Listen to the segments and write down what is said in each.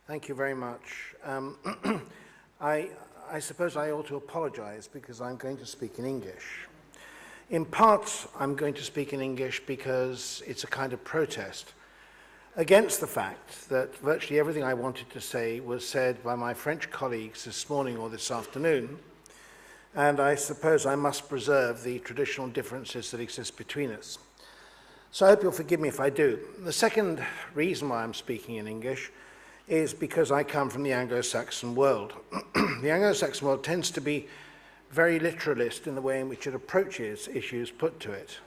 Thank you very much. I suppose I ought to apologize because I'm going to speak in English. In part, I'm going to speak in English because it's a kind of protest against the fact that virtually everything I wanted to say was said by my French colleagues this morning or this afternoon, and I suppose I must preserve the traditional differences that exist between us. So I hope you'll forgive me if I do. The second reason why I'm speaking in English is because I come from the Anglo-Saxon world. The Anglo-Saxon world tends to be very literalist in the way in which it approaches issues put to it.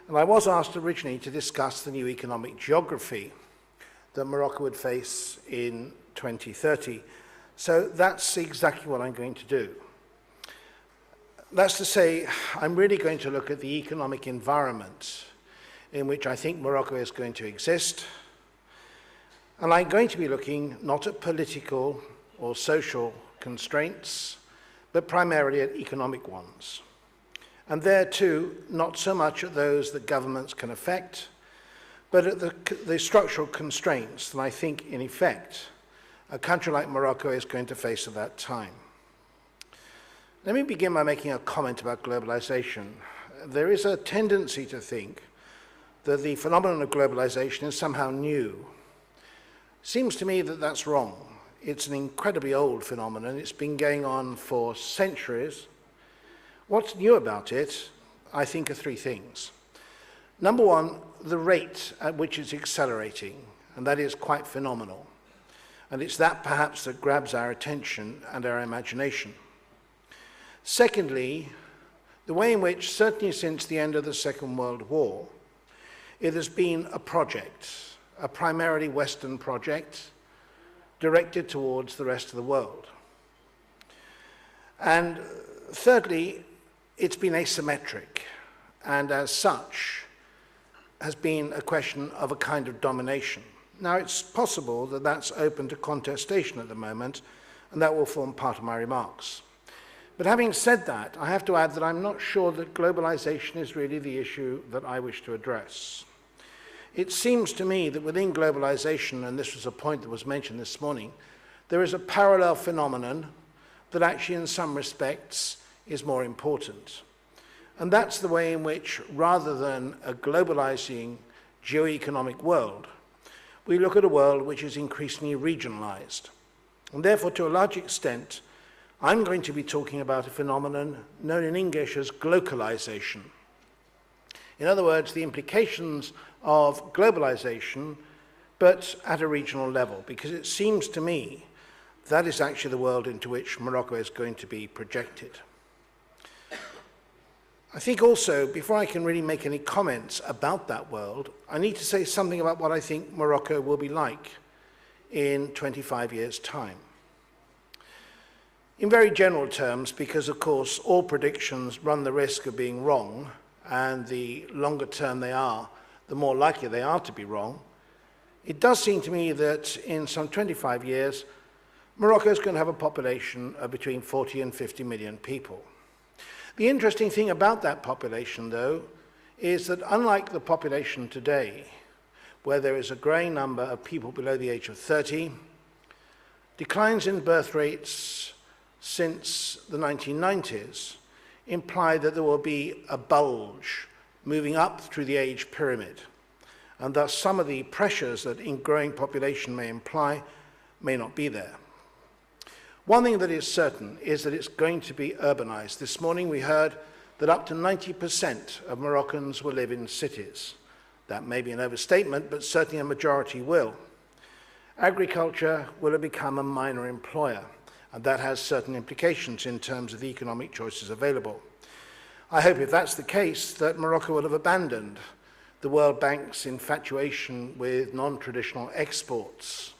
And I was asked originally to discuss the new economic geography that Morocco would face in 2030. So that's exactly what I'm going to do. That's to say, I'm really going to look at the economic environment in which I think Morocco is going to exist. And I'm going to be looking not at political or social constraints, but primarily at economic ones. And there too, not so much at those that governments can affect, but at the structural constraints that I think, in effect, a country like Morocco is going to face at that time. Let me begin by making a comment about globalization. There is a tendency to think that the phenomenon of globalization is somehow new. Seems to me that that's wrong. It's an incredibly old phenomenon. It's been going on for centuries. What's new about it, I think, are three things. Number one, the rate at which it's accelerating, and that is quite phenomenal. And it's that perhaps that grabs our attention and our imagination. Secondly, the way in which, certainly since the end of the Second World War, it has been a project, a primarily Western project directed towards the rest of the world. And thirdly, it's been asymmetric, and as such has been a question of a kind of domination. Now, it's possible that that's open to contestation at the moment, and that will form part of my remarks. But having said that, I have to add that I'm not sure that globalization is really the issue that I wish to address. It seems to me that within globalization, and this was a point that was mentioned this morning, there is a parallel phenomenon that actually in some respects is more important. And that's the way in which, rather than a globalizing geo-economic world, we look at a world which is increasingly regionalized. And therefore, to a large extent, I'm going to be talking about a phenomenon known in English as glocalization. In other words, the implications of globalization, but at a regional level, because it seems to me that is actually the world into which Morocco is going to be projected. I think also, before I can really make any comments about that world, I need to say something about what I think Morocco will be like in 25 years' time. In very general terms, because of course all predictions run the risk of being wrong, and the longer term they are, the more likely they are to be wrong, it does seem to me that in some 25 years, Morocco is going to have a population of between 40 and 50 million people. The interesting thing about that population, though, is that unlike the population today, where there is a growing number of people below the age of 30, declines in birth rates since the 1990s imply that there will be a bulge moving up through the age pyramid, and thus some of the pressures that in growing population may imply may not be there. One thing that is certain is that it's going to be urbanized. This morning we heard that up to 90% of Moroccans will live in cities. That may be an overstatement, but certainly a majority will. Agriculture will have become a minor employer, and that has certain implications in terms of the economic choices available. I hope if that's the case that Morocco will have abandoned the World Bank's infatuation with non-traditional exports,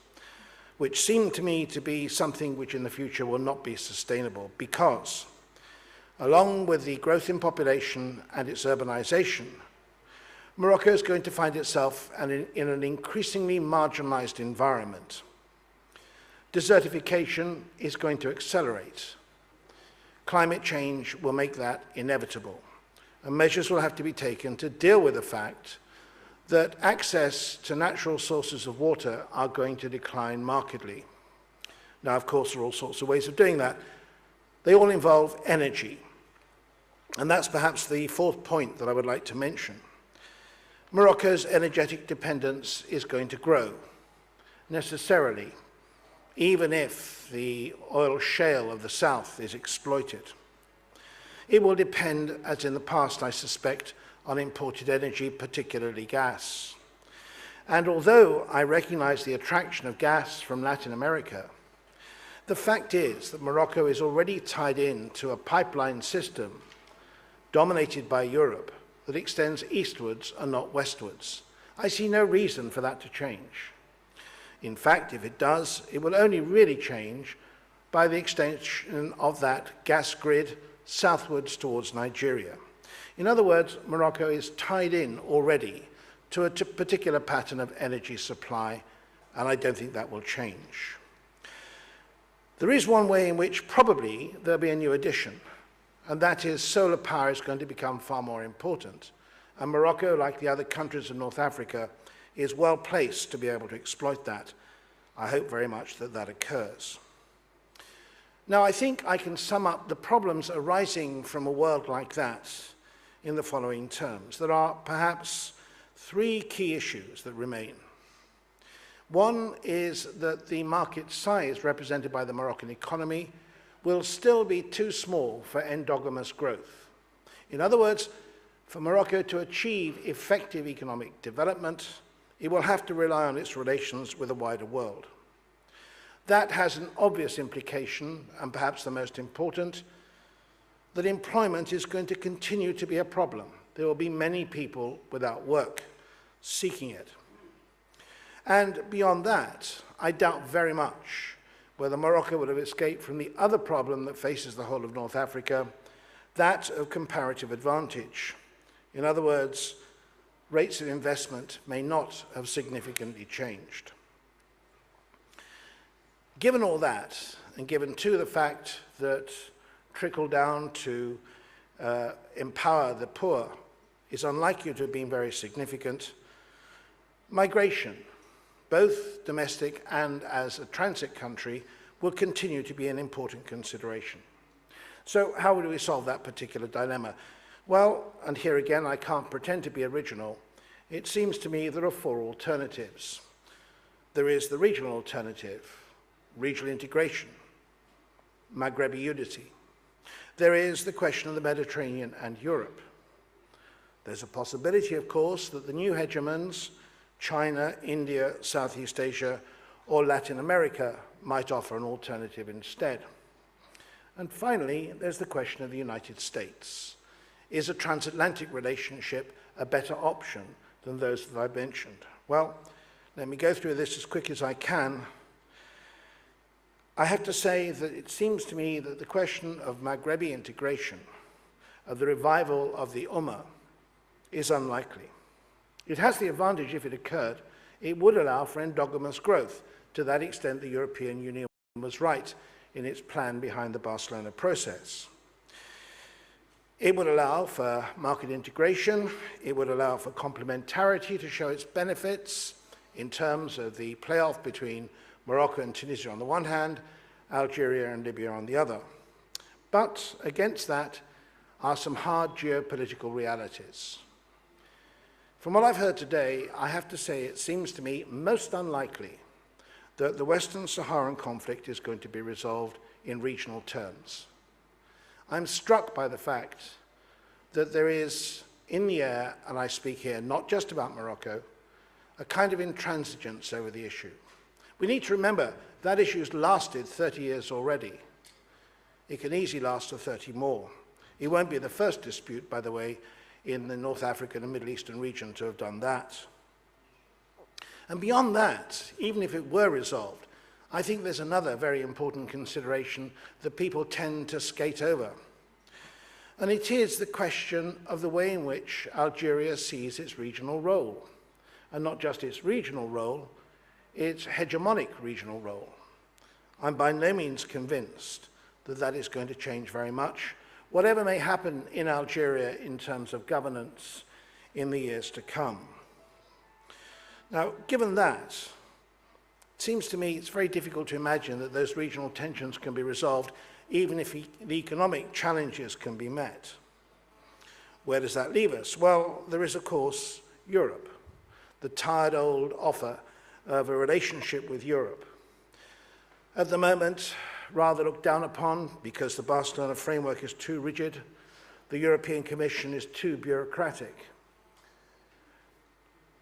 which seem to me to be something which in the future will not be sustainable, because along with the growth in population and its urbanization, Morocco is going to find itself in an increasingly marginalized environment. Desertification is going to accelerate. Climate change will make that inevitable, and measures will have to be taken to deal with the fact that access to natural sources of water are going to decline markedly. Now, of course, there are all sorts of ways of doing that. They all involve energy. And that's perhaps the fourth point that I would like to mention. Morocco's energetic dependence is going to grow, necessarily, even if the oil shale of the south is exploited. It will depend, as in the past, I suspect, on imported energy, particularly gas. And although I recognize the attraction of gas from Latin America, the fact is that Morocco is already tied into a pipeline system dominated by Europe that extends eastwards and not westwards. I see no reason for that to change. In fact, if it does, it will only really change by the extension of that gas grid southwards towards Nigeria. In other words, Morocco is tied in already to a particular pattern of energy supply, and I don't think that will change. There is one way in which probably there'll be a new addition, and that is solar power is going to become far more important. And Morocco, like the other countries of North Africa, is well placed to be able to exploit that. I hope very much that that occurs. Now, I think I can sum up the problems arising from a world like that in the following terms. There are perhaps three key issues that remain. One is that the market size represented by the Moroccan economy will still be too small for endogamous growth. In other words, for Morocco to achieve effective economic development, it will have to rely on its relations with the wider world. That has an obvious implication, and perhaps the most important, that employment is going to continue to be a problem. There will be many people without work, seeking it. And beyond that, I doubt very much whether Morocco would have escaped from the other problem that faces the whole of North Africa, that of comparative advantage. In other words, rates of investment may not have significantly changed. Given all that, and given too the fact that trickle down to empower the poor is unlikely to have been very significant, migration, both domestic and as a transit country, will continue to be an important consideration. So how do we solve that particular dilemma? Well, and here again, I can't pretend to be original. It seems to me there are four alternatives. There is the regional alternative, regional integration, Maghreb unity. There is the question of the Mediterranean and Europe. There's a possibility, of course, that the new hegemons, China, India, Southeast Asia, or Latin America, might offer an alternative instead. And finally, there's the question of the United States. Is a transatlantic relationship a better option than those that I've mentioned? Well, let me go through this as quick as I can. I have to say that it seems to me that the question of Maghrebi integration, of the revival of the Ummah, is unlikely. It has the advantage, if it occurred, it would allow for endogamous growth. To that extent, the European Union was right in its plan behind the Barcelona process. It would allow for market integration. It would allow for complementarity to show its benefits in terms of the playoff between Morocco and Tunisia on the one hand, Algeria and Libya on the other. But against that are some hard geopolitical realities. From what I've heard today, I have to say it seems to me most unlikely that the Western Saharan conflict is going to be resolved in regional terms. I'm struck by the fact that there is in the air, and I speak here not just about Morocco, a kind of intransigence over the issue. We need to remember that issue's lasted 30 years already. It can easily last for 30 more. It won't be the first dispute, by the way, in the North African and Middle Eastern region to have done that. And beyond that, even if it were resolved, I think there's another very important consideration that people tend to skate over. And it is the question of the way in which Algeria sees its regional role. And not just its regional role, its hegemonic regional role. I'm by no means convinced that that is going to change very much, whatever may happen in Algeria in terms of governance in the years to come. Now, given that, it seems to me it's very difficult to imagine that those regional tensions can be resolved even if the economic challenges can be met. Where does that leave us? Well, there is, of course, Europe, the tired old offer of a relationship with Europe. At the moment, rather looked down upon because the Barcelona framework is too rigid, the European Commission is too bureaucratic.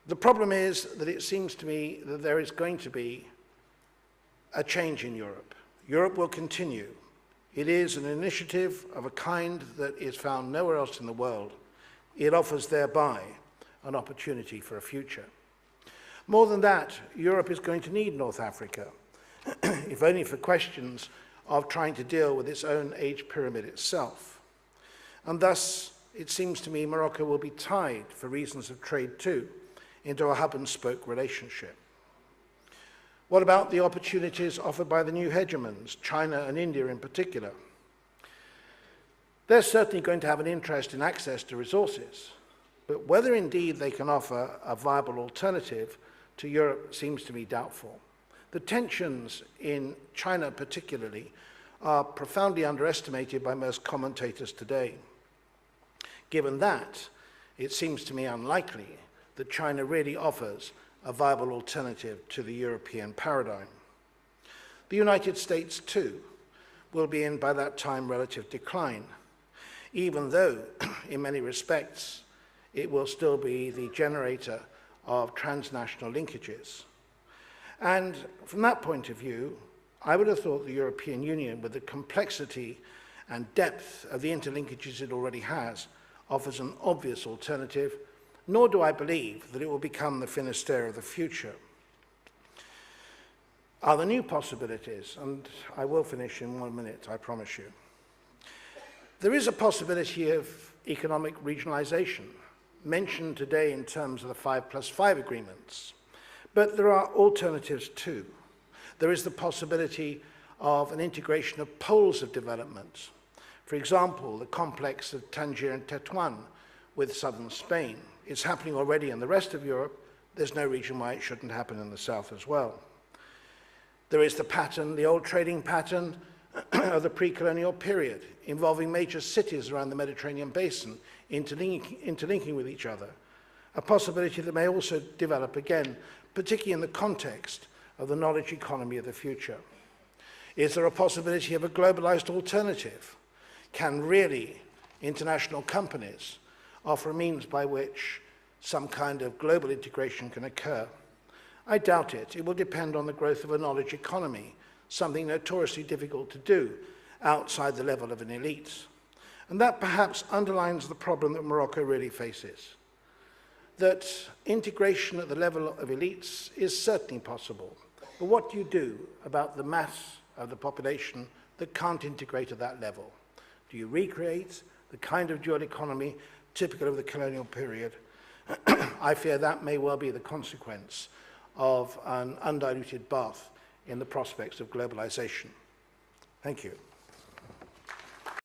The problem is that it seems to me that there is going to be a change in Europe. Europe will continue. It is an initiative of a kind that is found nowhere else in the world. It offers thereby an opportunity for a future. More than that, Europe is going to need North Africa, if only for questions of trying to deal with its own age pyramid itself. And thus, it seems to me Morocco will be tied, for reasons of trade too, into a hub-and-spoke relationship. What about the opportunities offered by the new hegemons, China and India in particular? They're certainly going to have an interest in access to resources, but whether indeed they can offer a viable alternative to Europe seems to me doubtful. The tensions in China particularly are profoundly underestimated by most commentators today. Given that, it seems to me unlikely that China really offers a viable alternative to the European paradigm. The United States, too, will be in, by that time, relative decline, even though, in many respects, it will still be the generator of transnational linkages. And from that point of view, I would have thought the European Union, with the complexity and depth of the interlinkages it already has, offers an obvious alternative, nor do I believe that it will become the Finisterre of the future. Are there new possibilities? And I will finish in 1 minute, I promise you. There is a possibility of economic regionalization, mentioned today in terms of the 5+5 agreements. But there are alternatives too. There is the possibility of an integration of poles of development. For example, the complex of Tangier and Tetuan with southern Spain. It's happening already in the rest of Europe. There's no reason why it shouldn't happen in the south as well. There is the pattern, the old trading pattern of the pre-colonial period, involving major cities around the Mediterranean basin, interlinking with each other. A possibility that may also develop again, particularly in the context of the knowledge economy of the future. Is there a possibility of a globalized alternative? Can really international companies offer a means by which some kind of global integration can occur? I doubt it. It will depend on the growth of a knowledge economy, something notoriously difficult to do outside the level of an elite. And that perhaps underlines the problem that Morocco really faces. That integration at the level of elites is certainly possible. But what do you do about the mass of the population that can't integrate at that level? Do you recreate the kind of dual economy typical of the colonial period? I fear that may well be the consequence of an undiluted bath in the prospects of globalization. Thank you.